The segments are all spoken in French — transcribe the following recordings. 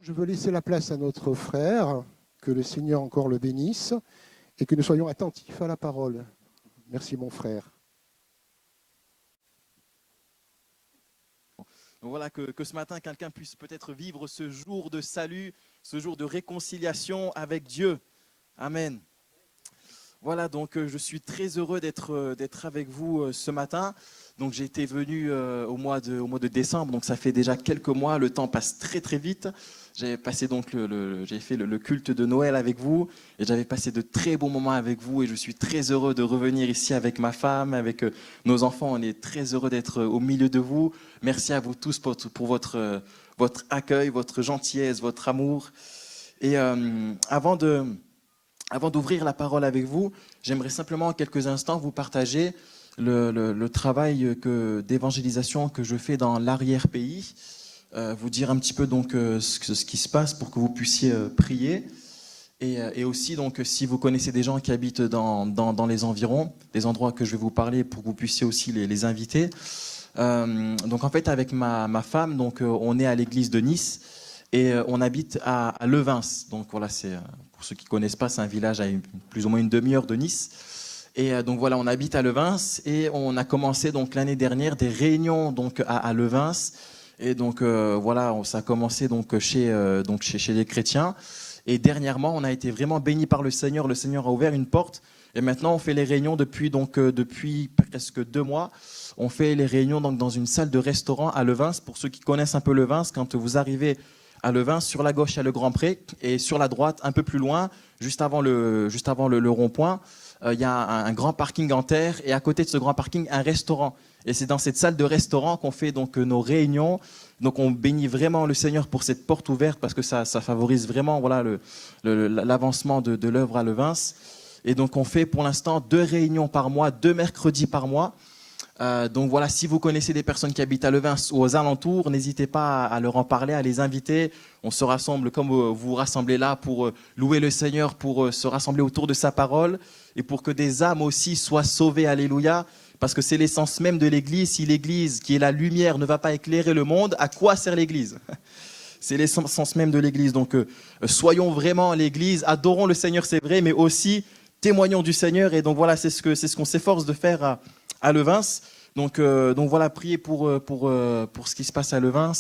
Je veux laisser la place à notre frère, que le Seigneur encore le bénisse, et que nous soyons attentifs à la parole. Merci mon frère. Voilà, que ce matin, quelqu'un puisse peut-être vivre ce jour de salut, ce jour de réconciliation avec Dieu. Amen. Voilà, donc je suis très heureux d'être avec vous ce matin. Donc j'ai été venu au mois de décembre, donc ça fait déjà quelques mois, le temps passe très très vite. J'avais passé donc j'ai fait le culte de Noël avec vous et j'avais passé de très bons moments avec vous et je suis très heureux de revenir ici avec ma femme, avec nos enfants. On est très heureux d'être au milieu de vous. Merci à vous tous pour votre accueil, votre gentillesse, votre amour. Et avant d'ouvrir la parole avec vous, j'aimerais simplement en quelques instants vous partager le travail d'évangélisation que je fais dans l'arrière-pays, vous dire un petit peu donc ce qui se passe pour que vous puissiez prier, et aussi donc si vous connaissez des gens qui habitent dans les environs, des endroits que je vais vous parler pour que vous puissiez aussi les inviter. Donc en fait avec ma femme, donc on est à l'église de Nice et on habite à Levins. Donc voilà, c'est pour ceux qui ne connaissent pas, c'est un village à plus ou moins une demi-heure de Nice. Et donc voilà, on habite à Levins et on a commencé donc l'année dernière des réunions donc à Levins. Et donc voilà, ça a commencé donc chez les chrétiens. Et dernièrement, on a été vraiment bénis par le Seigneur. Le Seigneur a ouvert une porte. Et maintenant, on fait les réunions depuis presque 2 mois. On fait les réunions donc dans une salle de restaurant à Levins. Pour ceux qui connaissent un peu Levins, quand vous arrivez à Levins, sur la gauche, il y a le Grand Pré. Et sur la droite, un peu plus loin, juste avant le rond-point, il y a un grand parking en terre. Et à côté de ce grand parking, un restaurant. Et c'est dans cette salle de restaurant qu'on fait donc nos réunions. Donc on bénit vraiment le Seigneur pour cette porte ouverte parce que ça favorise vraiment voilà, l'avancement de l'œuvre à Levins. Et donc on fait pour l'instant 2 réunions par mois, 2 mercredis par mois. Donc voilà, si vous connaissez des personnes qui habitent à Levins ou aux alentours, n'hésitez pas à leur en parler, à les inviter. On se rassemble comme vous vous rassemblez là pour louer le Seigneur, pour se rassembler autour de sa parole et pour que des âmes aussi soient sauvées. Alléluia. Parce que c'est l'essence même de l'Église. Si l'Église, qui est la lumière, ne va pas éclairer le monde, à quoi sert l'Église ? C'est l'essence même de l'Église. Donc soyons vraiment l'Église, adorons le Seigneur, c'est vrai, mais aussi témoignons du Seigneur. Et donc voilà, c'est ce qu'on s'efforce de faire à Levins. Donc voilà, priez pour ce qui se passe à Levins.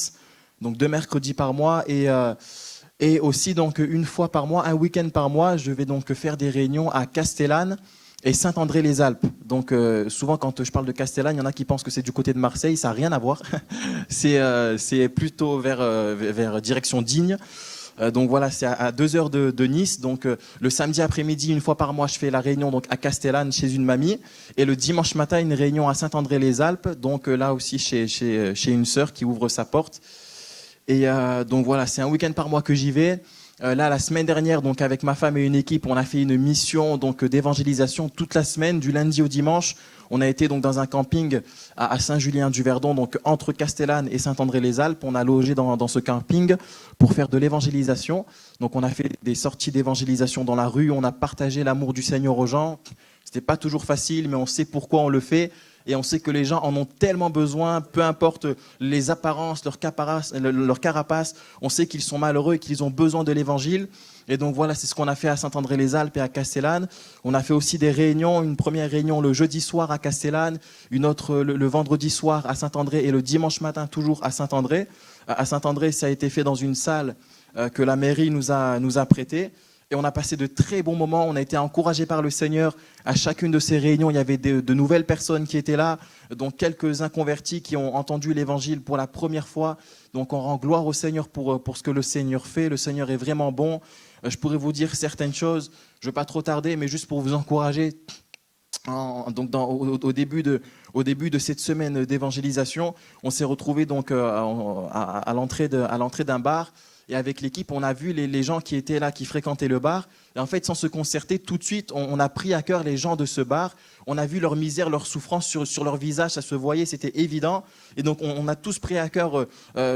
Donc 2 mercredis par mois et aussi donc une fois par mois, un week-end par mois, je vais donc faire des réunions à Castellane et Saint-André-les-Alpes. Donc souvent quand je parle de Castellane, il y en a qui pensent que c'est du côté de Marseille, ça n'a rien à voir. C'est plutôt vers direction Digne. Donc voilà, c'est à 2 heures de Nice. Donc le samedi après-midi, une fois par mois, je fais la réunion donc à Castellane chez une mamie. Et le dimanche matin, une réunion à Saint-André-les-Alpes. Donc là aussi chez une sœur qui ouvre sa porte. Et donc voilà, c'est un week-end par mois que j'y vais. Là, la semaine dernière, donc avec ma femme et une équipe, on a fait une mission donc d'évangélisation toute la semaine, du lundi au dimanche. On a été donc dans un camping à Saint-Julien-du-Verdon, donc entre Castellane et Saint-André-les-Alpes. On a logé dans ce camping pour faire de l'évangélisation. Donc on a fait des sorties d'évangélisation dans la rue. On a partagé l'amour du Seigneur aux gens. C'était pas toujours facile, mais on sait pourquoi on le fait. Et on sait que les gens en ont tellement besoin, peu importe les apparences, leur carapace, on sait qu'ils sont malheureux et qu'ils ont besoin de l'évangile. Et donc voilà, c'est ce qu'on a fait à Saint-André-les-Alpes et à Castellane. On a fait aussi des réunions, une première réunion le jeudi soir à Castellane, une autre le vendredi soir à Saint-André et le dimanche matin toujours à Saint-André. À Saint-André, ça a été fait dans une salle que la mairie nous a prêtée. Et on a passé de très bons moments, on a été encouragés par le Seigneur. À chacune de ces réunions, il y avait de nouvelles personnes qui étaient là, donc quelques inconvertis qui ont entendu l'évangile pour la première fois. Donc on rend gloire au Seigneur pour ce que le Seigneur fait. Le Seigneur est vraiment bon. Je pourrais vous dire certaines choses, je ne vais pas trop tarder, mais juste pour vous encourager. Donc au début de cette semaine d'évangélisation, on s'est retrouvés donc à l'entrée d'un bar. Et avec l'équipe, on a vu les gens qui étaient là, qui fréquentaient le bar. Et en fait, sans se concerter, tout de suite, on a pris à cœur les gens de ce bar. On a vu leur misère, leur souffrance sur leur visage, ça se voyait, c'était évident. Et donc, on a tous pris à cœur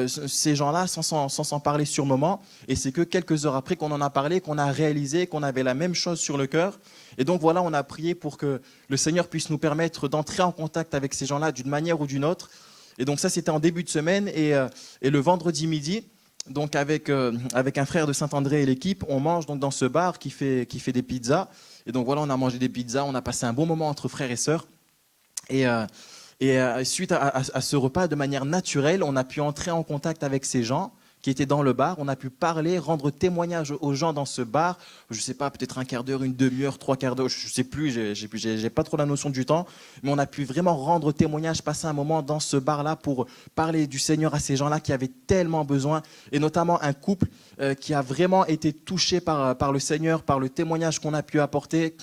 ces gens-là sans s'en parler sur le moment. Et c'est que quelques heures après qu'on en a parlé, qu'on a réalisé qu'on avait la même chose sur le cœur. Et donc, voilà, on a prié pour que le Seigneur puisse nous permettre d'entrer en contact avec ces gens-là d'une manière ou d'une autre. Et donc, ça, c'était en début de semaine. Et le vendredi midi, donc avec un frère de Saint-André et l'équipe, on mange donc dans ce bar qui fait des pizzas. Et donc voilà, on a mangé des pizzas, on a passé un bon moment entre frères et sœurs. Et suite à ce repas, de manière naturelle, on a pu entrer en contact avec ces gens qui étaient dans le bar. On a pu parler, rendre témoignage aux gens dans ce bar. Je ne sais pas, peut-être un quart d'heure, une demi-heure, 3/4 d'heure, je ne sais plus, j'ai pas trop la notion du temps. Mais on a pu vraiment rendre témoignage, passer un moment dans ce bar-là pour parler du Seigneur à ces gens-là qui avaient tellement besoin. Et notamment un couple qui a vraiment été touché par le Seigneur, par le témoignage qu'on a pu apporter.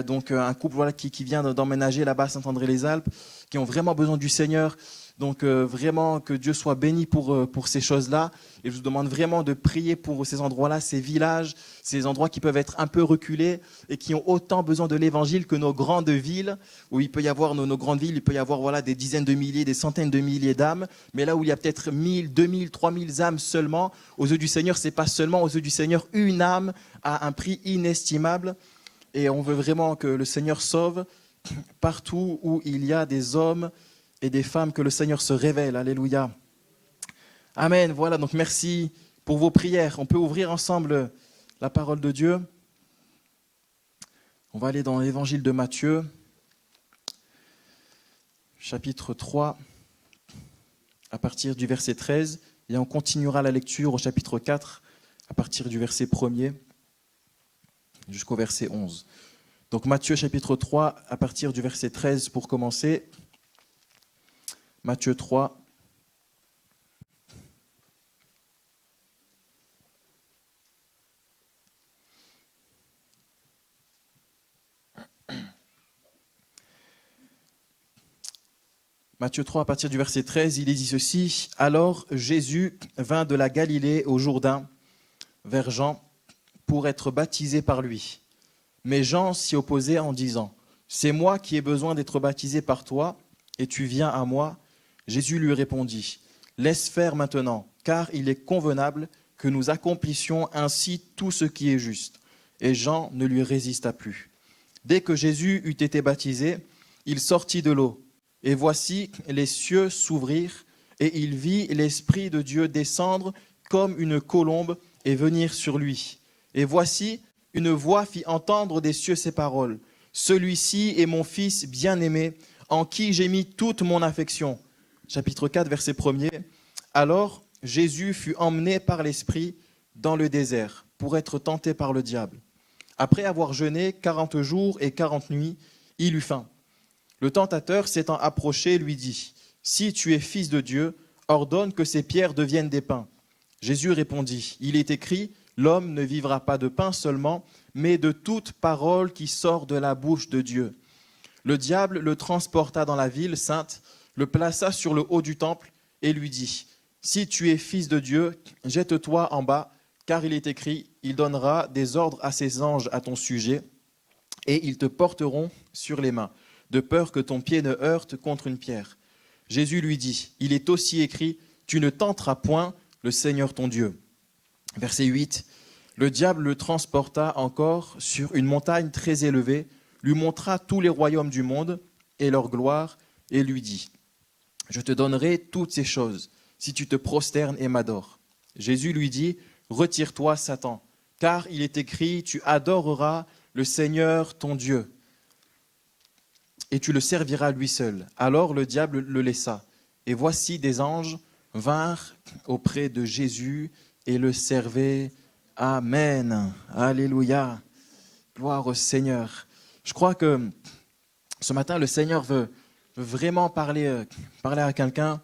Donc un couple voilà, qui vient d'emménager là-bas à Saint-André-les-Alpes, qui ont vraiment besoin du Seigneur. Donc vraiment que Dieu soit béni pour ces choses-là. Et je vous demande vraiment de prier pour ces endroits-là, ces villages, ces endroits qui peuvent être un peu reculés et qui ont autant besoin de l'évangile que nos grandes villes, où il peut y avoir nos grandes villes, il peut y avoir voilà, des dizaines de milliers, des centaines de milliers d'âmes. Mais là où il y a peut-être 1000, 2000, 3000 âmes seulement, aux yeux du Seigneur, c'est pas seulement aux yeux du Seigneur, une âme à un prix inestimable. Et on veut vraiment que le Seigneur sauve partout où il y a des hommes et des femmes, que le Seigneur se révèle. Alléluia. Amen. Voilà, donc merci pour vos prières. On peut ouvrir ensemble la parole de Dieu. On va aller dans l'évangile de Matthieu, chapitre 3, à partir du verset 13. Et on continuera la lecture au chapitre 4, à partir du verset 1er jusqu'au verset 11. Donc Matthieu chapitre 3, à partir du verset 13 pour commencer. Matthieu 3. Matthieu 3, à partir du verset 13, il est dit ceci. Alors Jésus vint de la Galilée au Jourdain, vers Jean, pour être baptisé par lui. Mais Jean s'y opposait en disant, « C'est moi qui ai besoin d'être baptisé par toi, et tu viens à moi ?» Jésus lui répondit, « Laisse faire maintenant, car il est convenable que nous accomplissions ainsi tout ce qui est juste. » Et Jean ne lui résista plus. Dès que Jésus eut été baptisé, il sortit de l'eau. Et voici, les cieux s'ouvrirent, et il vit l'Esprit de Dieu descendre comme une colombe et venir sur lui. Et voici, une voix fit entendre des cieux ces paroles. « Celui-ci est mon Fils bien-aimé, en qui j'ai mis toute mon affection. » Chapitre 4, verset 1er. Alors Jésus fut emmené par l'Esprit dans le désert pour être tenté par le diable. Après avoir jeûné 40 jours et 40 nuits, il eut faim. Le tentateur s'étant approché lui dit, « Si tu es fils de Dieu, ordonne que ces pierres deviennent des pains. » Jésus répondit, « Il est écrit, l'homme ne vivra pas de pain seulement, mais de toute parole qui sort de la bouche de Dieu. » Le diable le transporta dans la ville sainte, le plaça sur le haut du temple et lui dit, « Si tu es fils de Dieu, jette-toi en bas, car il est écrit, il donnera des ordres à ses anges à ton sujet, et ils te porteront sur les mains, de peur que ton pied ne heurte contre une pierre. » Jésus lui dit, « Il est aussi écrit, tu ne tenteras point le Seigneur ton Dieu. » Verset 8, le diable le transporta encore sur une montagne très élevée, lui montra tous les royaumes du monde et leur gloire, et lui dit, « Je te donnerai toutes ces choses, si tu te prosternes et m'adores. » Jésus lui dit, « Retire-toi, Satan, car il est écrit, tu adoreras le Seigneur ton Dieu, et tu le serviras lui seul. » Alors le diable le laissa, et voici des anges vinrent auprès de Jésus et le servaient. Amen. Alléluia. Gloire au Seigneur. Je crois que ce matin, le Seigneur veut vraiment parler à quelqu'un.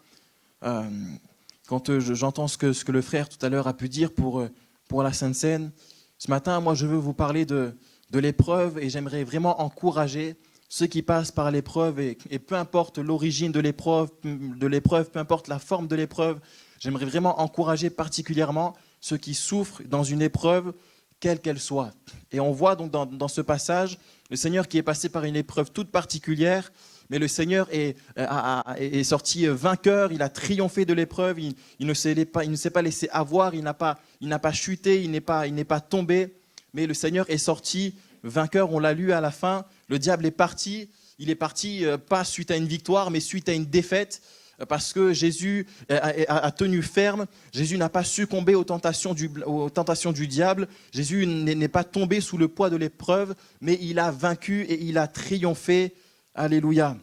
Quand j'entends ce que le frère tout à l'heure a pu dire pour la Sainte Seine, ce matin, moi, je veux vous parler de l'épreuve et j'aimerais vraiment encourager ceux qui passent par l'épreuve et peu importe l'origine de l'épreuve, peu importe la forme de l'épreuve, j'aimerais vraiment encourager particulièrement ceux qui souffrent dans une épreuve, quelle qu'elle soit. Et on voit donc dans ce passage le Seigneur qui est passé par une épreuve toute particulière, mais le Seigneur est sorti vainqueur, il a triomphé de l'épreuve, il ne s'est pas laissé avoir, il n'a pas chuté, il n'est pas tombé, mais le Seigneur est sorti vainqueur, on l'a lu à la fin. Le diable est parti, il est parti pas suite à une victoire, mais suite à une défaite. parce que Jésus a tenu ferme. Jésus n'a pas succombé aux tentations du diable. Jésus n'est pas tombé sous le poids de l'épreuve, mais il a vaincu et il a triomphé. Alléluia.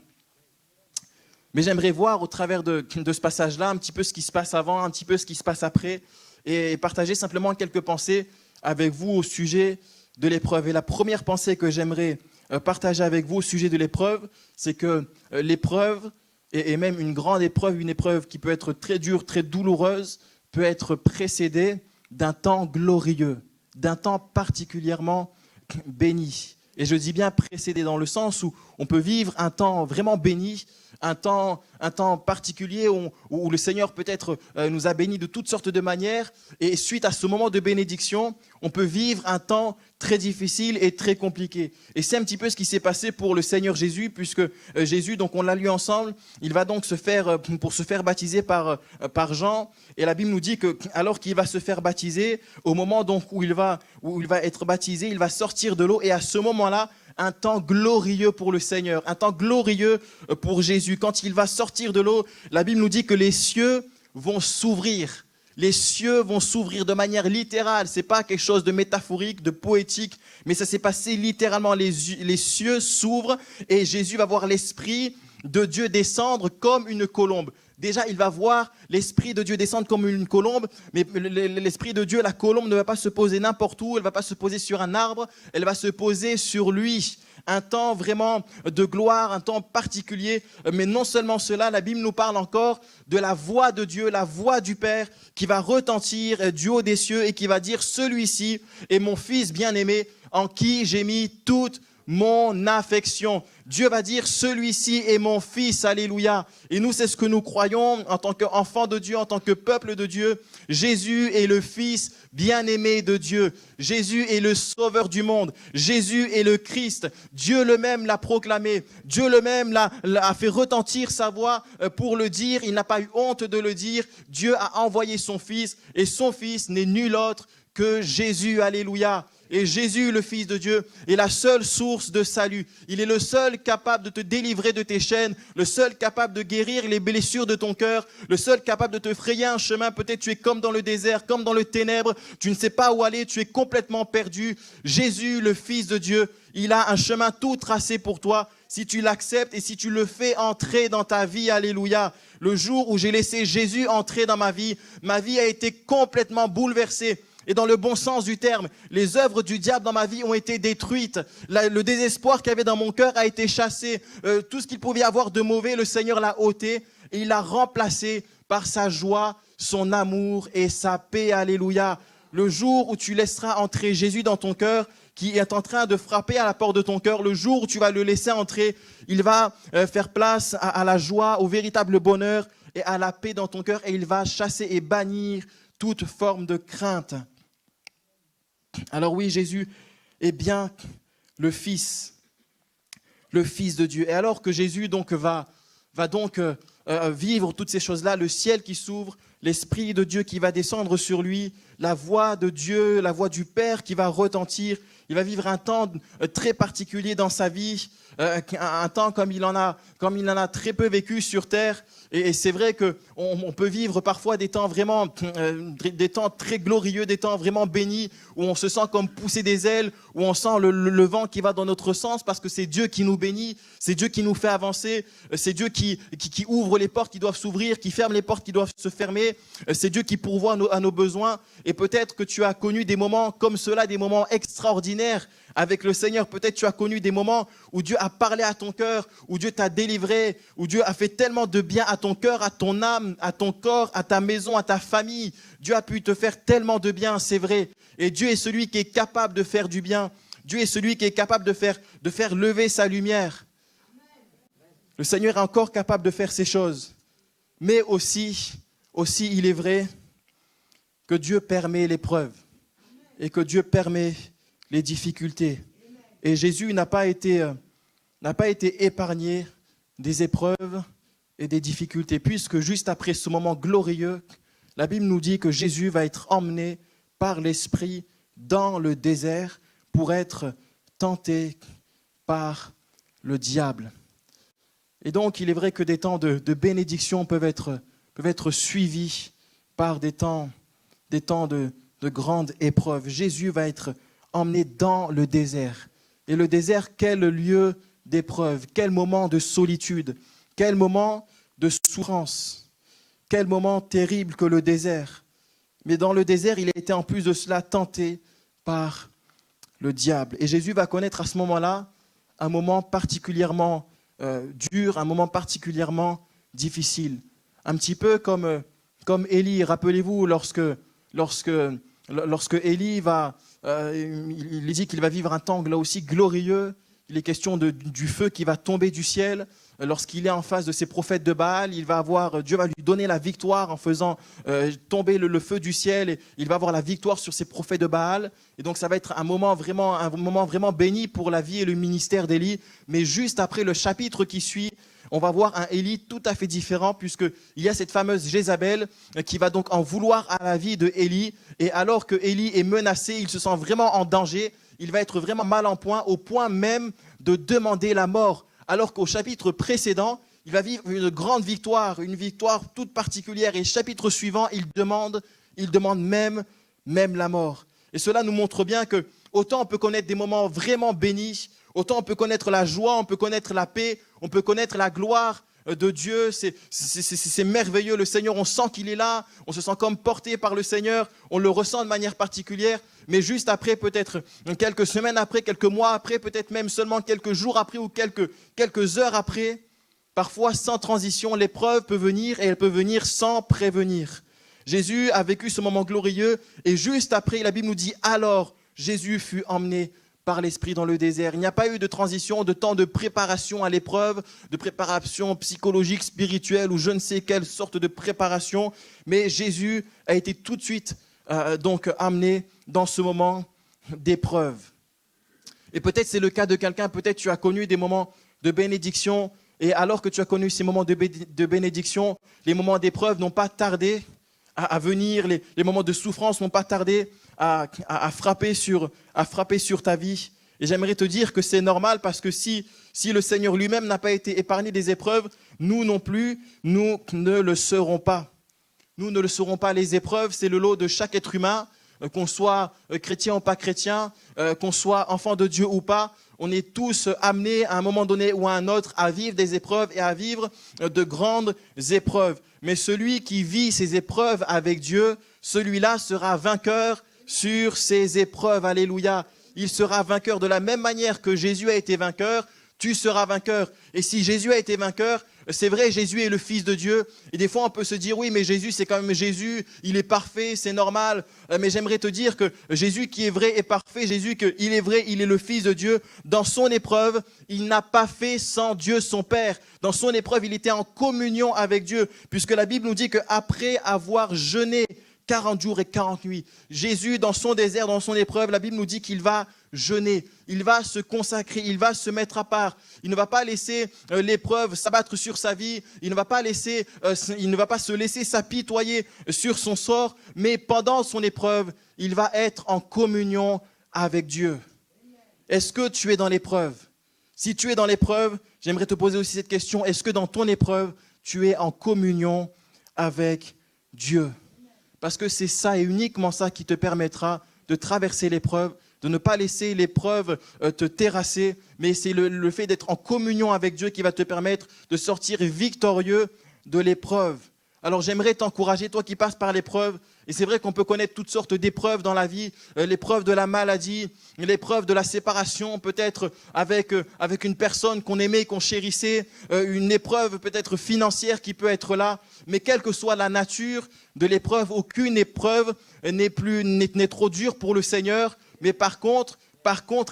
Mais j'aimerais voir au travers de ce passage-là un petit peu ce qui se passe avant, un petit peu ce qui se passe après, et partager simplement quelques pensées avec vous au sujet de l'épreuve. Et la première pensée que j'aimerais partager avec vous au sujet de l'épreuve, c'est que l'épreuve, et même une grande épreuve, une épreuve qui peut être très dure, très douloureuse, peut être précédée d'un temps glorieux, d'un temps particulièrement béni. Et je dis bien précédé dans le sens où on peut vivre un temps vraiment béni, un temps particulier où le Seigneur peut-être nous a bénis de toutes sortes de manières. Et suite à ce moment de bénédiction, on peut vivre un temps très difficile et très compliqué. Et c'est un petit peu ce qui s'est passé pour le Seigneur Jésus, puisque Jésus, donc on l'a lu ensemble, il va donc se faire baptiser par Jean. Et la Bible nous dit que alors qu'il va se faire baptiser, au moment donc où il va être baptisé, il va sortir de l'eau. Et à ce moment-là, un temps glorieux pour le Seigneur, un temps glorieux pour Jésus. Quand il va sortir de l'eau, la Bible nous dit que les cieux vont s'ouvrir. Les cieux vont s'ouvrir de manière littérale. Ce n'est pas quelque chose de métaphorique, de poétique, mais ça s'est passé littéralement. Les cieux s'ouvrent et Jésus va voir l'Esprit de Dieu descendre comme une colombe. Déjà, il va voir l'Esprit de Dieu descendre comme une colombe, mais l'Esprit de Dieu, la colombe ne va pas se poser n'importe où, elle ne va pas se poser sur un arbre, elle va se poser sur lui. Un temps vraiment de gloire, un temps particulier. Mais non seulement cela, la Bible nous parle encore de la voix de Dieu, la voix du Père qui va retentir du haut des cieux et qui va dire « Celui-ci est mon Fils bien-aimé en qui j'ai mis toute mon affection ». Dieu va dire « Celui-ci est mon Fils ». Alléluia. Et nous, c'est ce que nous croyons en tant qu'enfants de Dieu, en tant que peuple de Dieu. Jésus est le Fils bien-aimé de Dieu. Jésus est le Sauveur du monde. Jésus est le Christ. Dieu le même l'a proclamé. Dieu le même a fait retentir sa voix pour le dire. Il n'a pas eu honte de le dire. Dieu a envoyé son Fils et son Fils n'est nul autre que Jésus. Alléluia. Et Jésus, le Fils de Dieu, est la seule source de salut. Il est le seul capable de te délivrer de tes chaînes, le seul capable de guérir les blessures de ton cœur, le seul capable de te frayer un chemin. Peut-être tu es comme dans le désert, comme dans le ténèbre, tu ne sais pas où aller, tu es complètement perdu. Jésus, le Fils de Dieu, il a un chemin tout tracé pour toi. Si tu l'acceptes et si tu le fais entrer dans ta vie, alléluia. Le jour où j'ai laissé Jésus entrer dans ma vie a été complètement bouleversée. Et dans le bon sens du terme, les œuvres du diable dans ma vie ont été détruites. Le désespoir qu'il y avait dans mon cœur a été chassé. Tout ce qu'il pouvait y avoir de mauvais, le Seigneur l'a ôté et il l'a remplacé par sa joie, son amour et sa paix. Alléluia. Le jour où tu laisseras entrer Jésus dans ton cœur, qui est en train de frapper à la porte de ton cœur, le jour où tu vas le laisser entrer, il va faire place à la joie, au véritable bonheur et à la paix dans ton cœur et il va chasser et bannir toute forme de crainte. Alors oui, Jésus est bien le Fils de Dieu. Et alors que Jésus donc va donc vivre toutes ces choses-là, le ciel qui s'ouvre, l'Esprit de Dieu qui va descendre sur lui, la voix de Dieu, la voix du Père qui va retentir, il va vivre un temps très particulier dans sa vie, un temps comme il en a très peu vécu sur terre. Et c'est vrai qu'on peut vivre parfois des temps vraiment, des temps très glorieux, des temps vraiment bénis, où on se sent comme pousser des ailes, où on sent le vent qui va dans notre sens, parce que c'est Dieu qui nous bénit, c'est Dieu qui nous fait avancer, c'est Dieu qui ouvre les portes qui doivent s'ouvrir, qui ferme les portes qui doivent se fermer, c'est Dieu qui pourvoit à nos besoins. Et peut-être que tu as connu des moments comme cela, des moments extraordinaires avec le Seigneur. Peut-être tu as connu des moments où Dieu a parlé à ton cœur, où Dieu t'a délivré, où Dieu a fait tellement de bien à ton cœur, à ton âme, à ton corps, à ta maison, à ta famille. Dieu a pu te faire tellement de bien, c'est vrai. Et Dieu est celui qui est capable de faire du bien. Dieu est celui qui est capable de faire lever sa lumière. Le Seigneur est encore capable de faire ces choses. Mais aussi, il est vrai que Dieu permet l'épreuve et que Dieu permet les difficultés. Et Jésus n'a pas été épargné des épreuves et des difficultés, puisque juste après ce moment glorieux, la Bible nous dit que Jésus va être emmené par l'Esprit dans le désert pour être tenté par le diable. Et donc, il est vrai que des temps de bénédiction peuvent être suivis par des temps de grandes épreuves. Jésus va être emmené dans le désert. Et le désert, quel lieu d'épreuve, quel moment de solitude, quel moment de souffrance, quel moment terrible que le désert. Mais dans le désert, il a été en plus de cela tenté par le diable. Et Jésus va connaître à ce moment-là un moment particulièrement dur, un moment particulièrement difficile. Un petit peu comme Élie. Rappelez-vous, lorsque Élie il dit qu'il va vivre un temps là aussi glorieux. Il est question du feu qui va tomber du ciel. Lorsqu'il est en face de ces prophètes de Baal, Dieu va lui donner la victoire en faisant tomber le feu du ciel. Et il va avoir la victoire sur ces prophètes de Baal. Et donc ça va être un moment vraiment béni pour la vie et le ministère d'Élie. Mais juste après le chapitre qui suit, on va voir un Élie tout à fait différent, puisqu'il y a cette fameuse Jézabel qui va donc en vouloir à la vie de Élie. Et alors que Élie est menacé, il se sent vraiment en danger, il va être vraiment mal en point, au point même de demander la mort. Alors qu'au chapitre précédent, il va vivre une grande victoire, une victoire toute particulière. Et le chapitre suivant, il demande même la mort. Et cela nous montre bien que autant on peut connaître des moments vraiment bénis, autant on peut connaître la joie, on peut connaître la paix, on peut connaître la gloire de Dieu. C'est merveilleux, le Seigneur, on sent qu'il est là, on se sent comme porté par le Seigneur, on le ressent de manière particulière. Mais juste après, peut-être quelques semaines après, quelques mois après, peut-être même seulement quelques jours après ou quelques heures après, parfois sans transition, l'épreuve peut venir et elle peut venir sans prévenir. Jésus a vécu ce moment glorieux et juste après, la Bible nous dit « Alors, Jésus fut emmené par l'Esprit dans le désert ». Il n'y a pas eu de transition, de temps de préparation à l'épreuve, de préparation psychologique, spirituelle ou je ne sais quelle sorte de préparation, mais Jésus a été tout de suite donc amené dans ce moment d'épreuve. Et peut-être c'est le cas de quelqu'un, peut-être tu as connu des moments de bénédiction, et alors que tu as connu ces moments de bénédiction, les moments d'épreuve n'ont pas tardé à venir, les moments de souffrance n'ont pas tardé à frapper sur ta vie. Et j'aimerais te dire que c'est normal, parce que si le Seigneur lui-même n'a pas été épargné des épreuves, nous non plus, nous ne le serons pas. Nous ne le serons pas. Les épreuves, c'est le lot de chaque être humain, qu'on soit chrétien ou pas chrétien, qu'on soit enfant de Dieu ou pas. On est tous amenés à un moment donné ou à un autre à vivre des épreuves et à vivre de grandes épreuves. Mais celui qui vit ces épreuves avec Dieu, celui-là sera vainqueur sur ces épreuves. Alléluia. Il sera vainqueur de la même manière que Jésus a été vainqueur. Tu seras vainqueur. Et si Jésus a été vainqueur, c'est vrai, Jésus est le Fils de Dieu. Et des fois, on peut se dire, oui, mais Jésus, c'est quand même Jésus. Il est parfait, c'est normal. Mais j'aimerais te dire que Jésus qui est vrai et parfait, Jésus qu'il est vrai, il est le Fils de Dieu. Dans son épreuve, il n'a pas fait sans Dieu son Père. Dans son épreuve, il était en communion avec Dieu. Puisque la Bible nous dit qu'après avoir jeûné 40 jours et 40 nuits, Jésus, dans son désert, dans son épreuve, la Bible nous dit qu'il va jeûner, il va se consacrer, il va se mettre à part. Il ne va pas laisser l'épreuve s'abattre sur sa vie, il ne va pas se laisser s'apitoyer sur son sort, mais pendant son épreuve, il va être en communion avec Dieu. Est-ce que tu es dans l'épreuve? Si tu es dans l'épreuve, j'aimerais te poser aussi cette question, est-ce que dans ton épreuve, tu es en communion avec Dieu? Parce que c'est ça et uniquement ça qui te permettra de traverser l'épreuve, de ne pas laisser l'épreuve te terrasser, mais c'est le fait d'être en communion avec Dieu qui va te permettre de sortir victorieux de l'épreuve. Alors j'aimerais t'encourager, toi qui passes par l'épreuve, et c'est vrai qu'on peut connaître toutes sortes d'épreuves dans la vie, l'épreuve de la maladie, l'épreuve de la séparation, peut-être avec une personne qu'on aimait, qu'on chérissait, une épreuve peut-être financière qui peut être là, mais quelle que soit la nature de l'épreuve, aucune épreuve n'est trop dure pour le Seigneur, mais par contre,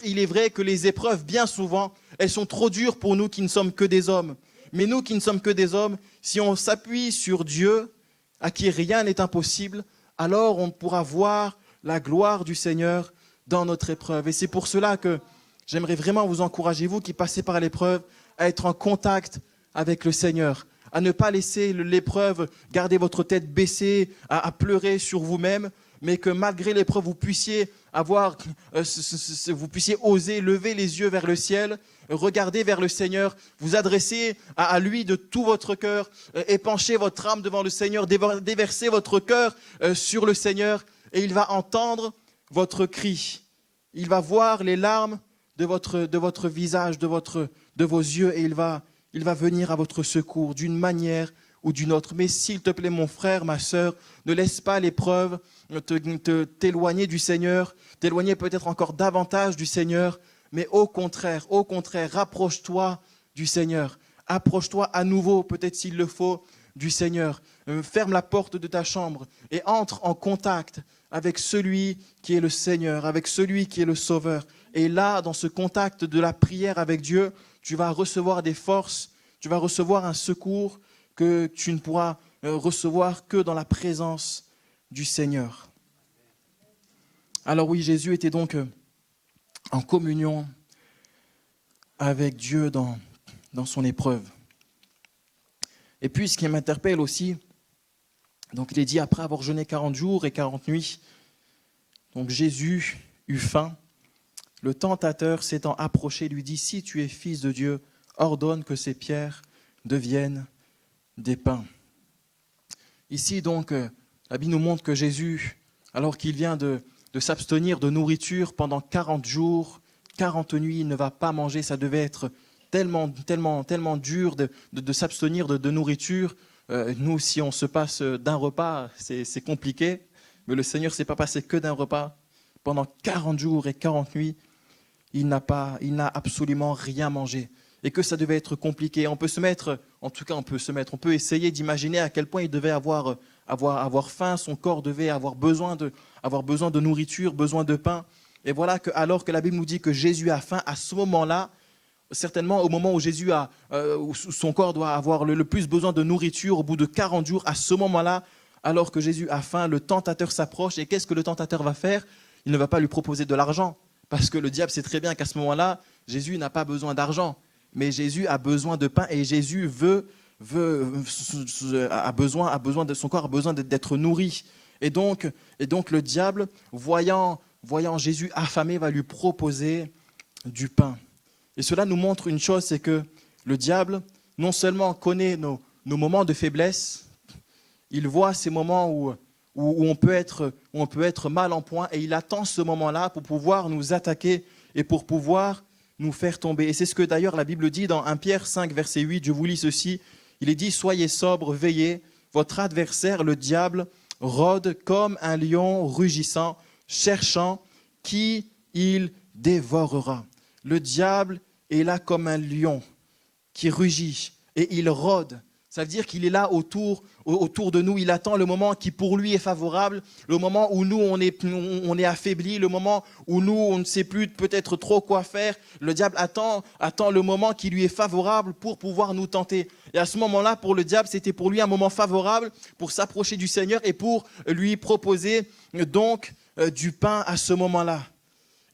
il est vrai que les épreuves, bien souvent, elles sont trop dures pour nous qui ne sommes que des hommes. Mais nous qui ne sommes que des hommes, si on s'appuie sur Dieu, à qui rien n'est impossible, alors on pourra voir la gloire du Seigneur dans notre épreuve. Et c'est pour cela que j'aimerais vraiment vous encourager, vous qui passez par l'épreuve, à être en contact avec le Seigneur, à ne pas laisser l'épreuve garder votre tête baissée, à pleurer sur vous-même, mais que malgré l'épreuve, vous puissiez vous puissiez oser lever les yeux vers le ciel, regarder vers le Seigneur, vous adresser à lui de tout votre cœur, épancher votre âme devant le Seigneur, déverser votre cœur sur le Seigneur, et il va entendre votre cri. Il va voir les larmes de votre visage, de vos yeux, et il va venir à votre secours d'une manière ou d'une autre. Mais s'il te plaît, mon frère, ma sœur, ne laisse pas l'épreuve t'éloigner du Seigneur, t'éloigner peut-être encore davantage du Seigneur, mais au contraire, rapproche-toi du Seigneur. Approche-toi à nouveau, peut-être s'il le faut, du Seigneur. Ferme la porte de ta chambre et entre en contact avec celui qui est le Seigneur, avec celui qui est le Sauveur. Et là, dans ce contact de la prière avec Dieu, tu vas recevoir des forces, tu vas recevoir un secours que tu ne pourras recevoir que dans la présence du Seigneur. Alors oui, Jésus était donc en communion avec Dieu dans son épreuve. Et puis, ce qui m'interpelle aussi, donc il est dit, après avoir jeûné 40 jours et 40 nuits, donc Jésus eut faim. Le tentateur s'étant approché lui dit, si tu es fils de Dieu, ordonne que ces pierres deviennent des pains. Ici, donc, la Bible nous montre que Jésus, alors qu'il vient de s'abstenir de nourriture pendant 40 jours, 40 nuits, il ne va pas manger. Ça devait être tellement dur de s'abstenir de nourriture. Nous, si on se passe d'un repas, c'est compliqué. Mais le Seigneur ne s'est pas passé que d'un repas. Pendant 40 jours et 40 nuits, il n'a absolument rien mangé. Et que ça devait être compliqué. On peut essayer d'imaginer à quel point il devait avoir faim, son corps devait avoir besoin de nourriture, besoin de pain. Et voilà que alors que la Bible nous dit que Jésus a faim, à ce moment-là, certainement au moment où où son corps doit avoir le plus besoin de nourriture, au bout de 40 jours, à ce moment-là, alors que Jésus a faim, le tentateur s'approche. Et qu'est-ce que le tentateur va faire? Il ne va pas lui proposer de l'argent, parce que le diable sait très bien qu'à ce moment-là, Jésus n'a pas besoin d'argent. Mais Jésus a besoin de pain et Jésus a besoin de son corps, a besoin d'être nourri. Et donc le diable, voyant Jésus affamé, va lui proposer du pain. Et cela nous montre une chose, c'est que le diable, non seulement connaît nos moments de faiblesse, il voit ces moments où on peut être mal en point, et il attend ce moment-là pour pouvoir nous attaquer et pour pouvoir nous faire tomber. Et c'est ce que d'ailleurs la Bible dit dans 1 Pierre 5, verset 8, je vous lis ceci, il est dit « Soyez sobres, veillez, votre adversaire, le diable, rôde comme un lion rugissant, cherchant qui il dévorera. » Le diable est là comme un lion qui rugit et il rôde. Ça veut dire qu'il est là autour de nous. Il attend le moment qui pour lui est favorable, le moment où nous on est affaiblis, le moment où nous on ne sait plus peut-être trop quoi faire. Le diable attend le moment qui lui est favorable pour pouvoir nous tenter. Et à ce moment-là, pour le diable, c'était pour lui un moment favorable pour s'approcher du Seigneur et pour lui proposer donc du pain à ce moment-là.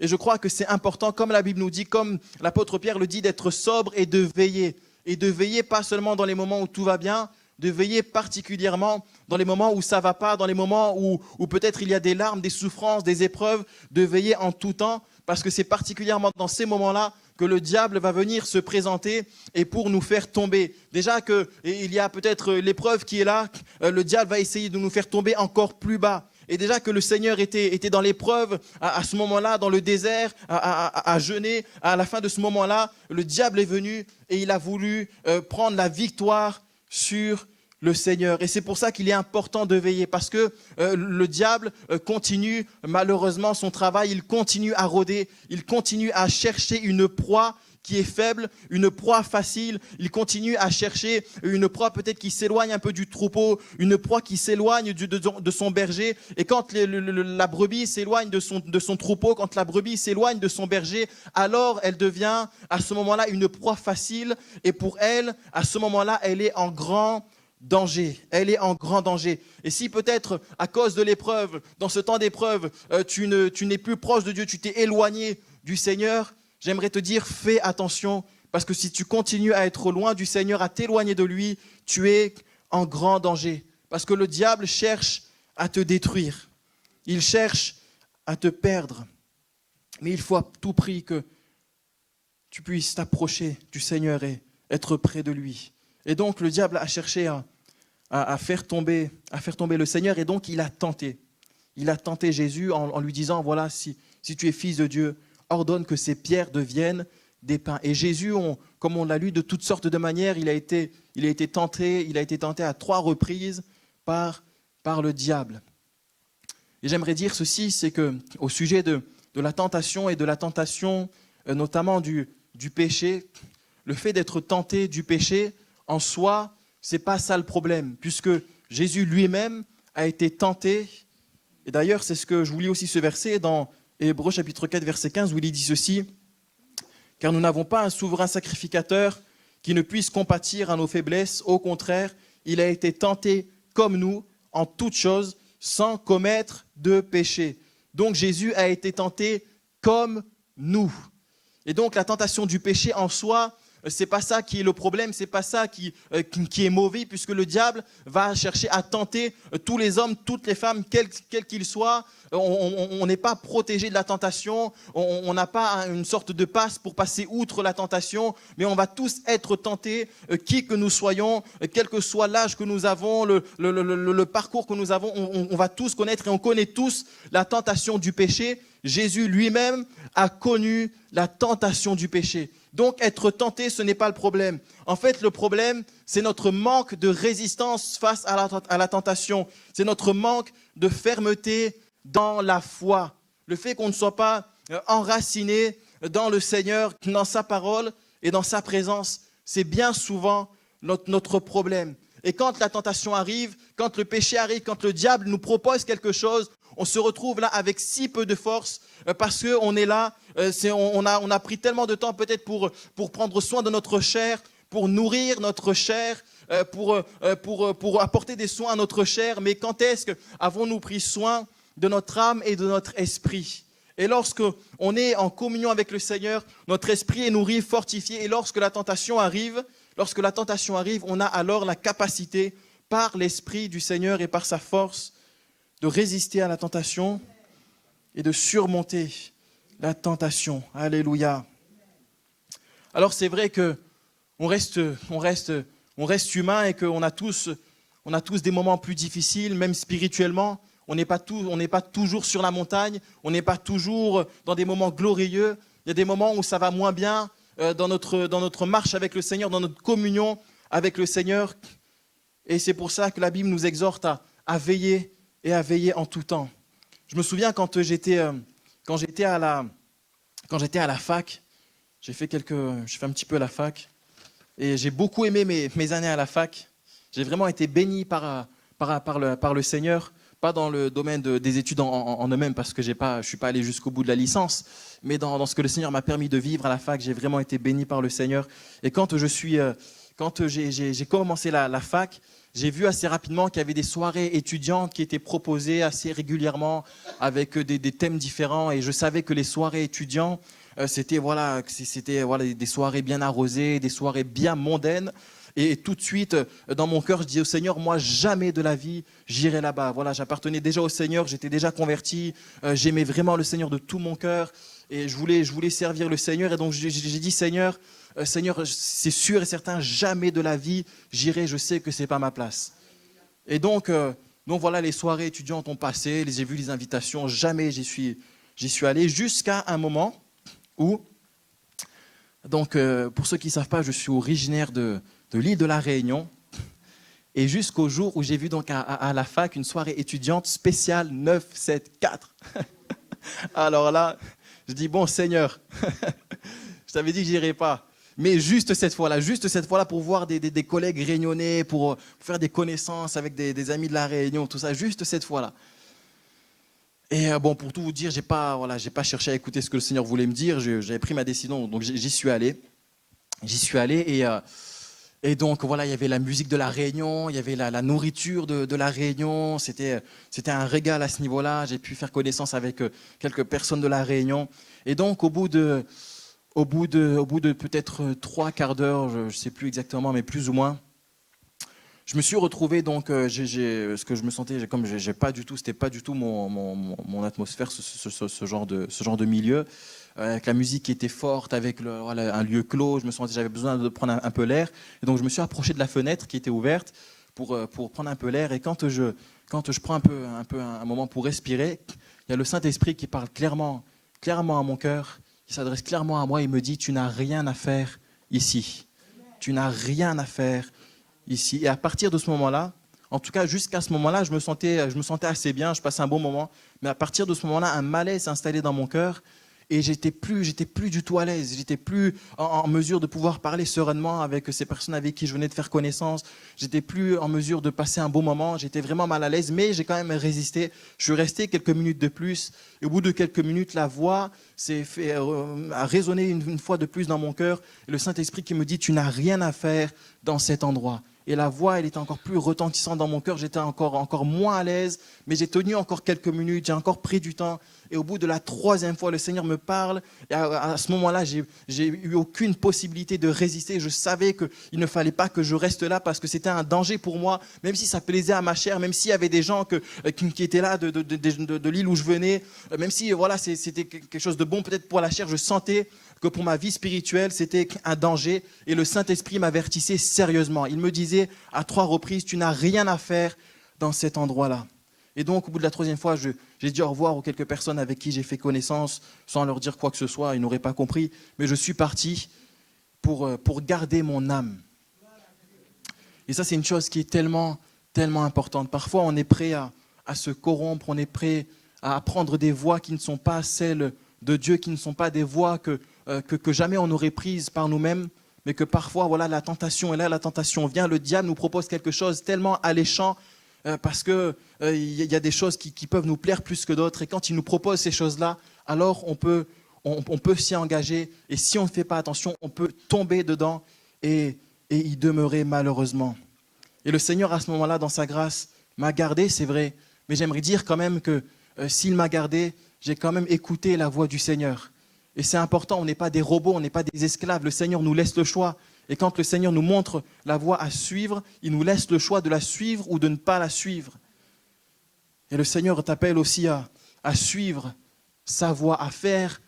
Et je crois que c'est important, comme la Bible nous dit, comme l'apôtre Pierre le dit, d'être sobre et de veiller. Et de veiller pas seulement dans les moments où tout va bien, de veiller particulièrement dans les moments où ça ne va pas, dans les moments où peut-être il y a des larmes, des souffrances, des épreuves, de veiller en tout temps, parce que c'est particulièrement dans ces moments-là que le diable va venir se présenter et pour nous faire tomber. Déjà qu'il y a peut-être l'épreuve qui est là, le diable va essayer de nous faire tomber encore plus bas. Et déjà que le Seigneur était dans l'épreuve, à ce moment-là, dans le désert, à jeûner, à la fin de ce moment-là, le diable est venu et il a voulu prendre la victoire sur le Seigneur. Et c'est pour ça qu'il est important de veiller, parce que le diable continue malheureusement son travail, il continue à rôder, il continue à chercher une proie qui est faible, une proie facile, il continue à chercher une proie peut-être qui s'éloigne un peu du troupeau, une proie qui s'éloigne de son berger. Et quand la brebis s'éloigne de son troupeau, quand la brebis s'éloigne de son berger, alors elle devient à ce moment-là une proie facile. Et pour elle, à ce moment-là, elle est en grand danger. Elle est en grand danger. Et si peut-être à cause de l'épreuve, dans ce temps d'épreuve, tu n'es plus proche de Dieu, tu t'es éloigné du Seigneur, j'aimerais te dire, fais attention, parce que si tu continues à être loin du Seigneur, à t'éloigner de lui, tu es en grand danger. Parce que le diable cherche à te détruire. Il cherche à te perdre. Mais il faut à tout prix que tu puisses t'approcher du Seigneur et être près de lui. Et donc le diable a cherché à faire tomber le Seigneur, et donc il a tenté. Il a tenté Jésus en lui disant, voilà, si tu es fils de Dieu, ordonne que ces pierres deviennent des pains. Et Jésus, comme on l'a lu de toutes sortes de manières, il a été tenté à 3 reprises par le diable. Et j'aimerais dire ceci, c'est qu'au sujet de la tentation et de la tentation notamment du péché, le fait d'être tenté du péché, en soi, ce n'est pas ça le problème, puisque Jésus lui-même a été tenté. Et d'ailleurs, c'est ce que je vous lis aussi ce verset dans Hébreux chapitre 4, verset 15, où il dit ceci, « Car nous n'avons pas un souverain sacrificateur qui ne puisse compatir à nos faiblesses. Au contraire, il a été tenté comme nous en toutes choses, sans commettre de péché. » Donc Jésus a été tenté comme nous. Et donc la tentation du péché en soi, c'est pas ça qui est le problème, c'est pas ça qui est mauvais, puisque le diable va chercher à tenter tous les hommes, toutes les femmes, quels qu'ils soient. On n'est pas protégé de la tentation, on n'a pas une sorte de passe pour passer outre la tentation, mais on va tous être tentés, qui que nous soyons, quel que soit l'âge que nous avons, le parcours que nous avons, on va tous connaître et on connaît tous la tentation du péché. Jésus lui-même a connu la tentation du péché. Donc être tenté, ce n'est pas le problème. En fait, le problème, c'est notre manque de résistance face à la tentation. C'est notre manque de fermeté dans la foi. Le fait qu'on ne soit pas enraciné dans le Seigneur, dans sa parole et dans sa présence, c'est bien souvent notre problème. Et quand la tentation arrive, quand le péché arrive, quand le diable nous propose quelque chose, on se retrouve là avec si peu de force parce qu'on est là, on a pris tellement de temps peut-être pour prendre soin de notre chair, pour nourrir notre chair, pour apporter des soins à notre chair. Mais quand est-ce qu'avons-nous pris soin de notre âme et de notre esprit ? Et lorsque on est en communion avec le Seigneur, notre esprit est nourri, fortifié. Et lorsque la tentation arrive, on a alors la capacité, par l'Esprit du Seigneur et par sa force, de résister à la tentation et de surmonter la tentation. Alléluia. Alors c'est vrai qu'on reste humain et qu'on a tous des moments plus difficiles, même spirituellement. On n'est pas toujours sur la montagne, on n'est pas toujours dans des moments glorieux. Il y a des moments où ça va moins bien dans notre marche avec le Seigneur, dans notre communion avec le Seigneur. Et c'est pour ça que la Bible nous exhorte à veiller et à veiller en tout temps. Je me souviens quand j'étais à la fac, j'ai fait un petit peu la fac, et j'ai beaucoup aimé mes années à la fac. J'ai vraiment été béni par le Seigneur, pas dans le domaine des études en eux-mêmes, parce que je ne suis pas allé jusqu'au bout de la licence, mais dans ce que le Seigneur m'a permis de vivre à la fac, j'ai vraiment été béni par le Seigneur. Et quand j'ai commencé la fac, j'ai vu assez rapidement qu'il y avait des soirées étudiantes qui étaient proposées assez régulièrement avec des thèmes différents. Et je savais que les soirées étudiantes, c'était des soirées bien arrosées, des soirées bien mondaines. Et tout de suite, dans mon cœur, je dis au Seigneur, moi, jamais de la vie, j'irai là-bas. Voilà, j'appartenais déjà au Seigneur, j'étais déjà converti, j'aimais vraiment le Seigneur de tout mon cœur. Et je voulais servir le Seigneur. Et donc, j'ai dit, Seigneur, c'est sûr et certain, jamais de la vie, j'irai, je sais que ce n'est pas ma place. Et donc voilà, les soirées étudiantes ont passé, j'ai vu les invitations, jamais j'y suis allé, jusqu'à un moment où, donc pour ceux qui ne savent pas, je suis originaire de l'île de la Réunion, et jusqu'au jour où j'ai vu donc à la fac une soirée étudiante spéciale 9-7-4. Alors là, je dis, bon Seigneur, je t'avais dit que j'irais pas. Mais juste cette fois-là, pour voir des collègues réunionnais, pour faire des connaissances avec des amis de la Réunion, tout ça, juste cette fois-là. Et bon, pour tout vous dire, j'ai pas cherché à écouter ce que le Seigneur voulait me dire. J'avais pris ma décision, donc j'y suis allé. Et donc voilà, il y avait la musique de la Réunion, il y avait la nourriture de la Réunion. C'était un régal à ce niveau-là. J'ai pu faire connaissance avec quelques personnes de la Réunion. Et donc au bout de peut-être 3 quarts d'heure, je ne sais plus exactement, mais plus ou moins, je me suis retrouvé donc, ce que je me sentais, comme j'ai pas du tout, c'était pas du tout mon atmosphère, ce genre de milieu, avec la musique qui était forte, avec voilà, un lieu clos. J'avais besoin de prendre un peu l'air, et donc je me suis approché de la fenêtre qui était ouverte pour prendre un peu l'air. Et quand je prends un moment pour respirer, il y a le Saint-Esprit qui parle clairement à mon cœur, qui s'adresse clairement à moi. Il me dit: tu n'as rien à faire ici. Tu n'as rien à faire ici. Et à partir de ce moment-là, en tout cas jusqu'à ce moment-là, je me sentais assez bien, je passais un bon moment. Mais à partir de ce moment-là, un malaise s'est installé dans mon cœur et j'étais plus du tout à l'aise. J'étais plus en mesure de pouvoir parler sereinement avec ces personnes avec qui je venais de faire connaissance. J'étais plus en mesure de passer un bon moment. J'étais vraiment mal à l'aise, mais j'ai quand même résisté. Je suis resté quelques minutes de plus. Et au bout de quelques minutes, la voix a résonné une fois de plus dans mon cœur. Et le Saint-Esprit qui me dit: tu n'as rien à faire dans cet endroit. Et la voix, elle était encore plus retentissante dans mon cœur. J'étais encore moins à l'aise, mais j'ai tenu encore quelques minutes, j'ai encore pris du temps. Et au bout de la 3e fois, le Seigneur me parle. Et à ce moment-là, j'ai eu aucune possibilité de résister. Je savais qu'il ne fallait pas que je reste là parce que c'était un danger pour moi, même si ça plaisait à ma chair, même s'il y avait des gens qui étaient là de l'île où je venais, même si voilà, c'était quelque chose de bon peut-être pour la chair, je sentais que pour ma vie spirituelle, c'était un danger. Et le Saint-Esprit m'avertissait sérieusement. Il me disait à 3 reprises: tu n'as rien à faire dans cet endroit-là. Et donc, au bout de la 3e fois, j'ai dit au revoir aux quelques personnes avec qui j'ai fait connaissance, sans leur dire quoi que ce soit. Ils n'auraient pas compris. Mais je suis parti pour garder mon âme. Et ça, c'est une chose qui est tellement, tellement importante. Parfois, on est prêt à se corrompre, on est prêt à apprendre des voies qui ne sont pas celles de Dieu, qui ne sont pas des voies que jamais on aurait prises par nous-mêmes, mais que parfois, voilà, la tentation est là, la tentation vient, le diable nous propose quelque chose tellement alléchant, parce qu'il y a des choses qui peuvent nous plaire plus que d'autres, et quand il nous propose ces choses-là, alors on peut s'y engager, et si on ne fait pas attention, on peut tomber dedans et y demeurer malheureusement. Et le Seigneur, à ce moment-là, dans sa grâce, m'a gardé, c'est vrai, mais j'aimerais dire quand même que s'il m'a gardé, j'ai quand même écouté la voix du Seigneur. Et c'est important, on n'est pas des robots, on n'est pas des esclaves. Le Seigneur nous laisse le choix. Et quand le Seigneur nous montre la voie à suivre, il nous laisse le choix de la suivre ou de ne pas la suivre. Et le Seigneur t'appelle aussi à suivre sa voie, à faire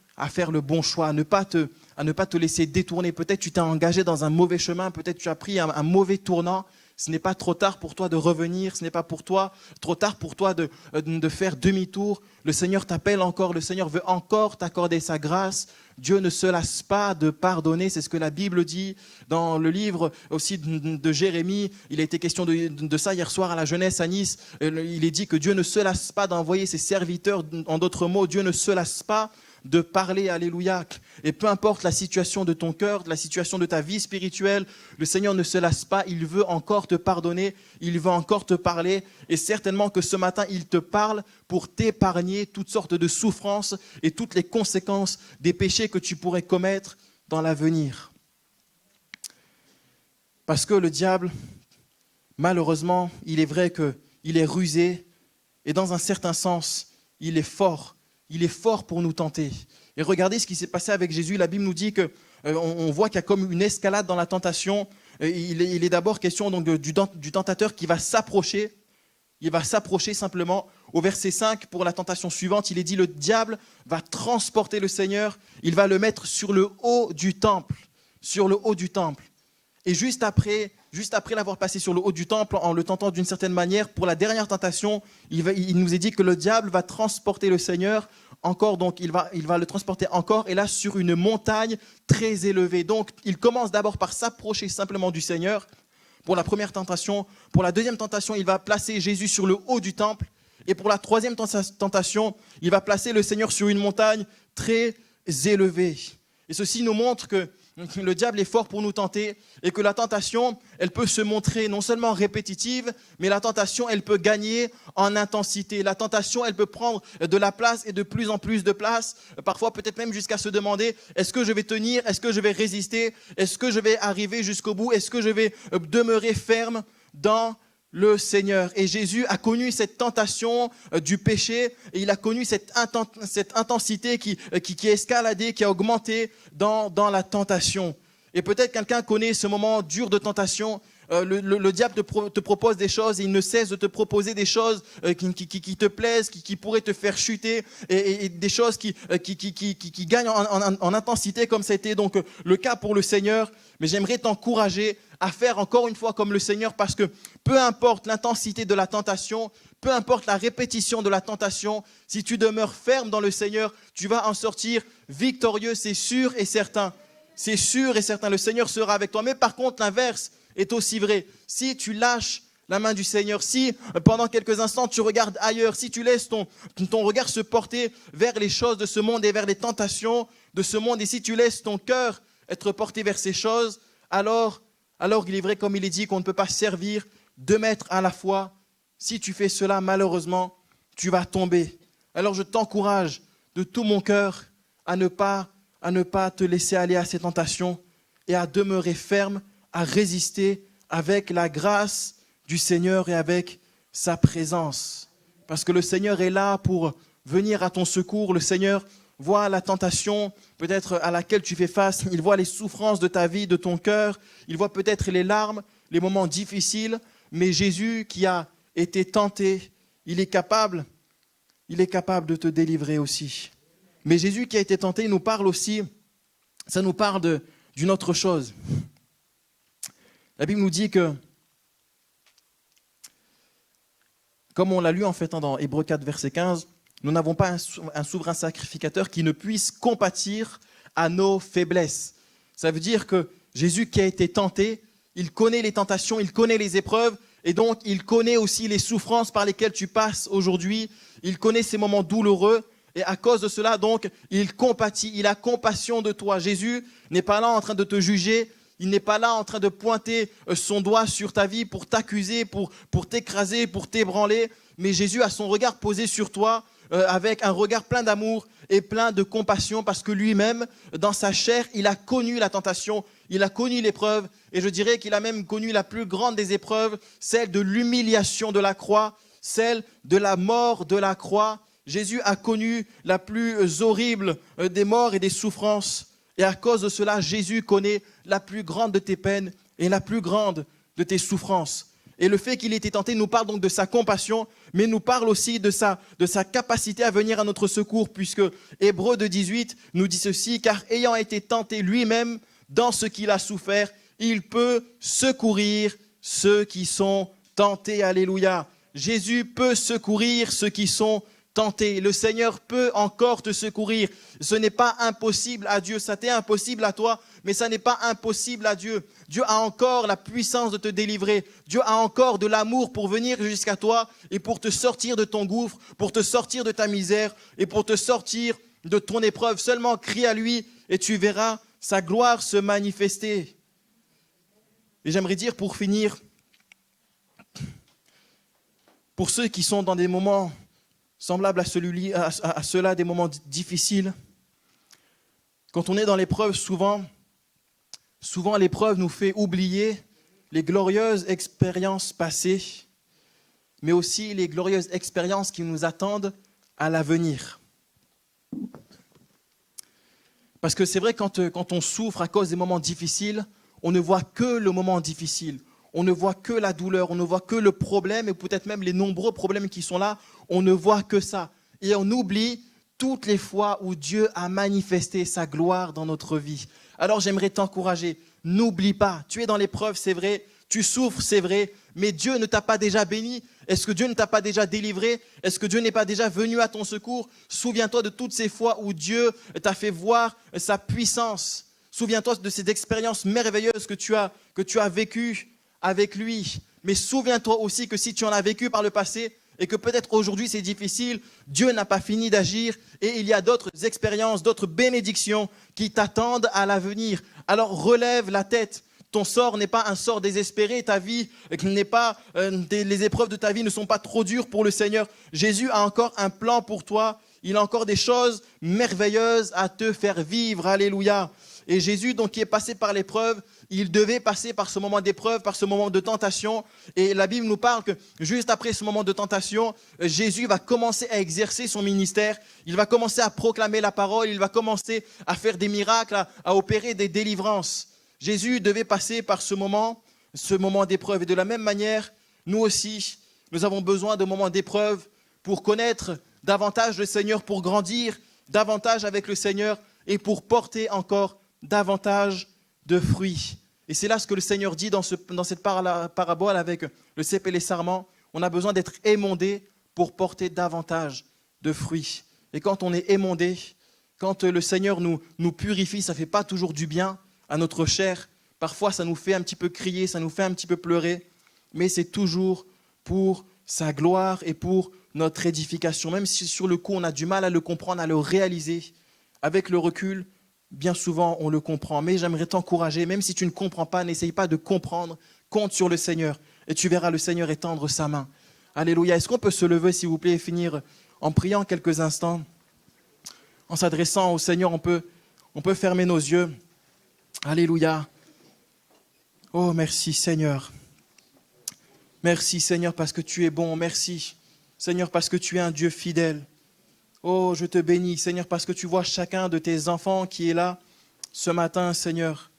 le bon choix, à ne pas te laisser détourner. Peut-être tu t'es engagé dans un mauvais chemin, peut-être tu as pris un mauvais tournant. Ce n'est pas trop tard pour toi de revenir, ce n'est pas trop tard pour toi de faire demi-tour. Le Seigneur t'appelle encore, le Seigneur veut encore t'accorder sa grâce. Dieu ne se lasse pas de pardonner, c'est ce que la Bible dit. Dans le livre aussi de Jérémie, il a été question de ça hier soir à la jeunesse à Nice. Il est dit que Dieu ne se lasse pas d'envoyer ses serviteurs. En d'autres mots, Dieu ne se lasse pas de parler, alléluia. Et peu importe la situation de ton cœur, la situation de ta vie spirituelle, le Seigneur ne se lasse pas, il veut encore te pardonner, il veut encore te parler, et certainement que ce matin, il te parle pour t'épargner toutes sortes de souffrances et toutes les conséquences des péchés que tu pourrais commettre dans l'avenir. Parce que le diable, malheureusement, il est vrai qu'il est rusé, et dans un certain sens, il est fort. Il est fort pour nous tenter. Et regardez ce qui s'est passé avec Jésus. La Bible nous dit qu'on voit qu'il y a comme une escalade dans la tentation. Il est d'abord question donc du tentateur qui va s'approcher. Il va s'approcher simplement. Au verset 5, pour la tentation suivante, il est dit: le diable va transporter le Seigneur. Il va le mettre sur le haut du temple. Sur le haut du temple. Et juste après l'avoir passé sur le haut du temple, en le tentant d'une certaine manière, pour la dernière tentation, il nous est dit que le diable va transporter le Seigneur encore, donc il va le transporter encore, et là sur une montagne très élevée. Donc il commence d'abord par s'approcher simplement du Seigneur pour la première tentation. Pour la deuxième tentation, il va placer Jésus sur le haut du temple. Et pour la troisième tentation, il va placer le Seigneur sur une montagne très élevée. Et ceci nous montre que le diable est fort pour nous tenter et que la tentation, elle peut se montrer non seulement répétitive, mais la tentation, elle peut gagner en intensité. La tentation, elle peut prendre de la place et de plus en plus de place. Parfois, peut-être même jusqu'à se demander: est-ce que je vais tenir? Est-ce que je vais résister? Est-ce que je vais arriver jusqu'au bout? Est-ce que je vais demeurer ferme dans le Seigneur? Et Jésus a connu cette tentation du péché, et il a connu cette intensité qui est escaladée, qui a augmenté dans la tentation. Et peut-être quelqu'un connaît ce moment dur de tentation le diable te propose des choses et il ne cesse de te proposer des choses qui te plaisent, qui pourraient te faire chuter et des choses qui gagnent en intensité comme ça a été donc le cas pour le Seigneur. Mais j'aimerais t'encourager à faire encore une fois comme le Seigneur parce que peu importe l'intensité de la tentation, peu importe la répétition de la tentation, si tu demeures ferme dans le Seigneur, tu vas en sortir victorieux, c'est sûr et certain. C'est sûr et certain, le Seigneur sera avec toi. Mais par contre, l'inverse est aussi vrai. Si tu lâches la main du Seigneur, si pendant quelques instants tu regardes ailleurs, si tu laisses ton regard se porter vers les choses de ce monde et vers les tentations de ce monde, et si tu laisses ton cœur être porté vers ces choses, alors il est vrai, comme il est dit, qu'on ne peut pas servir deux maîtres à la fois. Si tu fais cela, malheureusement, tu vas tomber. Alors je t'encourage de tout mon cœur à ne pas te laisser aller à ces tentations et à demeurer ferme, à résister avec la grâce du Seigneur et avec sa présence. Parce que le Seigneur est là pour venir à ton secours. Le Seigneur voit la tentation peut-être à laquelle tu fais face. Il voit les souffrances de ta vie, de ton cœur. Il voit peut-être les larmes, les moments difficiles. Mais Jésus qui a été tenté, il est capable de te délivrer aussi. Mais Jésus qui a été tenté, il nous parle aussi, ça nous parle d'une autre chose. La Bible nous dit que, comme on l'a lu en fait dans Hébreux 4, verset 15, nous n'avons pas un souverain sacrificateur qui ne puisse compatir à nos faiblesses. Ça veut dire que Jésus qui a été tenté, il connaît les tentations, il connaît les épreuves, et donc il connaît aussi les souffrances par lesquelles tu passes aujourd'hui, il connaît ces moments douloureux, et à cause de cela, donc, il compatit, il a compassion de toi. Jésus n'est pas là en train de te juger, il n'est pas là en train de pointer son doigt sur ta vie pour t'accuser, pour t'écraser, pour t'ébranler, mais Jésus a son regard posé sur toi avec un regard plein d'amour et plein de compassion parce que lui-même, dans sa chair, il a connu la tentation, il a connu l'épreuve et je dirais qu'il a même connu la plus grande des épreuves, celle de l'humiliation de la croix, celle de la mort de la croix. Jésus a connu la plus horrible des morts et des souffrances. Et à cause de cela, Jésus connaît la plus grande de tes peines et la plus grande de tes souffrances. Et le fait qu'il ait été tenté nous parle donc de sa compassion, mais nous parle aussi de sa capacité à venir à notre secours, puisque Hébreux 2,18 nous dit ceci, car ayant été tenté lui-même dans ce qu'il a souffert, il peut secourir ceux qui sont tentés. Alléluia. Jésus peut secourir ceux qui sont tentés. Le Seigneur peut encore te secourir. Ce n'est pas impossible à Dieu. Ça t'est impossible à toi, mais ça n'est pas impossible à Dieu. Dieu a encore la puissance de te délivrer. Dieu a encore de l'amour pour venir jusqu'à toi et pour te sortir de ton gouffre, pour te sortir de ta misère et pour te sortir de ton épreuve. Seulement crie à lui et tu verras sa gloire se manifester. Et j'aimerais dire pour finir, pour ceux qui sont dans des moments semblables à ceux-là, des moments difficiles, quand on est dans l'épreuve, souvent l'épreuve nous fait oublier les glorieuses expériences passées, mais aussi les glorieuses expériences qui nous attendent à l'avenir. Parce que c'est vrai, quand on souffre à cause des moments difficiles, on ne voit que le moment difficile. On ne voit que la douleur, on ne voit que le problème et peut-être même les nombreux problèmes qui sont là. On ne voit que ça. Et on oublie toutes les fois où Dieu a manifesté sa gloire dans notre vie. Alors j'aimerais t'encourager. N'oublie pas, tu es dans l'épreuve, c'est vrai. Tu souffres, c'est vrai. Mais Dieu ne t'a pas déjà béni? Est-ce que Dieu ne t'a pas déjà délivré? Est-ce que Dieu n'est pas déjà venu à ton secours? Souviens-toi de toutes ces fois où Dieu t'a fait voir sa puissance. Souviens-toi de ces expériences merveilleuses que tu as vécues avec lui. Mais souviens-toi aussi que si tu en as vécu par le passé et que peut-être aujourd'hui c'est difficile, Dieu n'a pas fini d'agir et il y a d'autres expériences, d'autres bénédictions qui t'attendent à l'avenir. Alors relève la tête. Ton sort n'est pas un sort désespéré, ta vie n'est pas, les épreuves de ta vie ne sont pas trop dures pour le Seigneur. Jésus a encore un plan pour toi. Il a encore des choses merveilleuses à te faire vivre. Alléluia. Et Jésus, donc, qui est passé par l'épreuve, il devait passer par ce moment d'épreuve, par ce moment de tentation. Et la Bible nous parle que juste après ce moment de tentation, Jésus va commencer à exercer son ministère. Il va commencer à proclamer la parole. Il va commencer à faire des miracles, à opérer des délivrances. Jésus devait passer par ce moment ce moment d'épreuve. Et de la même manière, nous aussi, nous avons besoin de moments d'épreuve pour connaître davantage le Seigneur, pour grandir davantage avec le Seigneur et pour porter encore davantage de fruits. Et c'est là ce que le Seigneur dit dans cette parabole avec le cep et les sarments. On a besoin d'être émondé pour porter davantage de fruits. Et quand on est émondé, quand le Seigneur nous purifie, ça ne fait pas toujours du bien à notre chair. Parfois, ça nous fait un petit peu crier, ça nous fait un petit peu pleurer. Mais c'est toujours pour sa gloire et pour notre édification. Même si sur le coup, on a du mal à le comprendre, à le réaliser, avec le recul, bien souvent, on le comprend. Mais j'aimerais t'encourager, même si tu ne comprends pas, n'essaye pas de comprendre, compte sur le Seigneur. Et tu verras le Seigneur étendre sa main. Alléluia. Est-ce qu'on peut se lever, s'il vous plaît, et finir en priant quelques instants? En s'adressant au Seigneur, on peut fermer nos yeux. Alléluia. Oh, merci Seigneur. Merci Seigneur parce que tu es bon. Merci Seigneur parce que tu es un Dieu fidèle. Oh, je te bénis Seigneur parce que tu vois chacun de tes enfants qui est là ce matin Seigneur.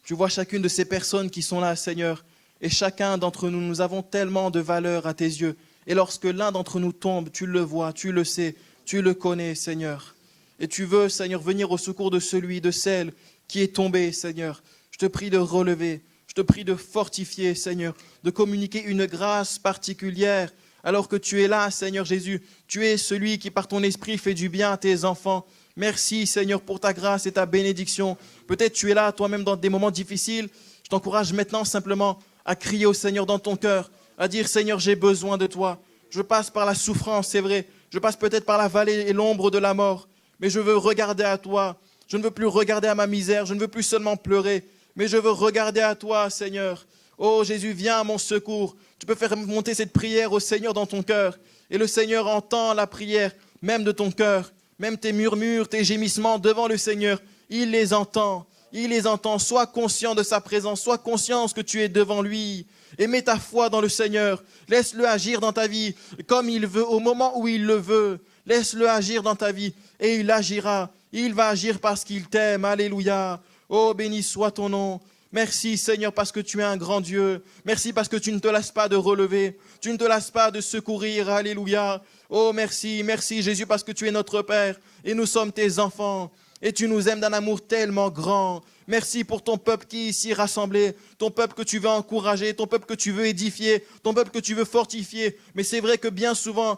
Tu vois chacune de ces personnes qui sont là Seigneur. Et chacun d'entre nous, nous avons tellement de valeur à tes yeux. Et lorsque l'un d'entre nous tombe, tu le vois, tu le sais, tu le connais Seigneur. Et tu veux Seigneur venir au secours de celui, de celle qui est tombée Seigneur. Je te prie de relever. Je te prie de fortifier, Seigneur, de communiquer une grâce particulière alors que tu es là, Seigneur Jésus. Tu es celui qui, par ton esprit, fait du bien à tes enfants. Merci, Seigneur, pour ta grâce et ta bénédiction. Peut-être tu es là, toi-même, dans des moments difficiles. Je t'encourage maintenant simplement à crier au Seigneur dans ton cœur, à dire, Seigneur, j'ai besoin de toi. Je passe par la souffrance, c'est vrai. Je passe peut-être par la vallée et l'ombre de la mort. Mais je veux regarder à toi. Je ne veux plus regarder à ma misère. Je ne veux plus seulement pleurer. Mais je veux regarder à toi, Seigneur. Oh Jésus, viens à mon secours. Tu peux faire monter cette prière au Seigneur dans ton cœur. Et le Seigneur entend la prière, même de ton cœur, même tes murmures, tes gémissements devant le Seigneur. Il les entend. Il les entend. Sois conscient de sa présence. Sois conscient que tu es devant lui. Et mets ta foi dans le Seigneur. Laisse-le agir dans ta vie comme il veut, au moment où il le veut. Laisse-le agir dans ta vie et il agira. Il va agir parce qu'il t'aime. Alléluia. Oh, béni soit ton nom. Merci Seigneur parce que tu es un grand Dieu. Merci parce que tu ne te lasses pas de relever. Tu ne te lasses pas de secourir. Alléluia. Oh, merci, merci Jésus parce que tu es notre Père et nous sommes tes enfants. Et tu nous aimes d'un amour tellement grand. Merci pour ton peuple qui est ici rassemblé, ton peuple que tu veux encourager, ton peuple que tu veux édifier, ton peuple que tu veux fortifier. Mais c'est vrai que bien souvent,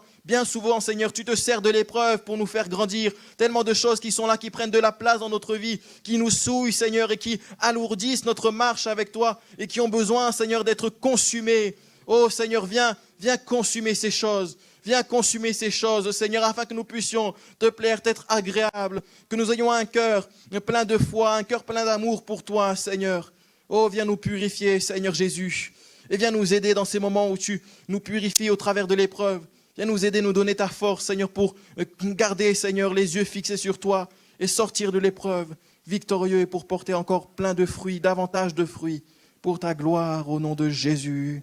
Seigneur, tu te sers de l'épreuve pour nous faire grandir. Tellement de choses qui sont là, qui prennent de la place dans notre vie, qui nous souillent, Seigneur, et qui alourdissent notre marche avec toi et qui ont besoin, Seigneur, d'être consumées. Oh Seigneur, viens consumer ces choses. Viens consumer ces choses, Seigneur, afin que nous puissions te plaire, t'être agréable, que nous ayons un cœur plein de foi, un cœur plein d'amour pour toi, Seigneur. Oh, viens nous purifier, Seigneur Jésus, et viens nous aider dans ces moments où tu nous purifies au travers de l'épreuve. Viens nous aider, nous donner ta force, Seigneur, pour garder, Seigneur, les yeux fixés sur toi et sortir de l'épreuve victorieux et pour porter encore plein de fruits, davantage de fruits, pour ta gloire, au nom de Jésus.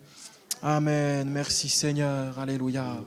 Amen. Merci, Seigneur. Alléluia.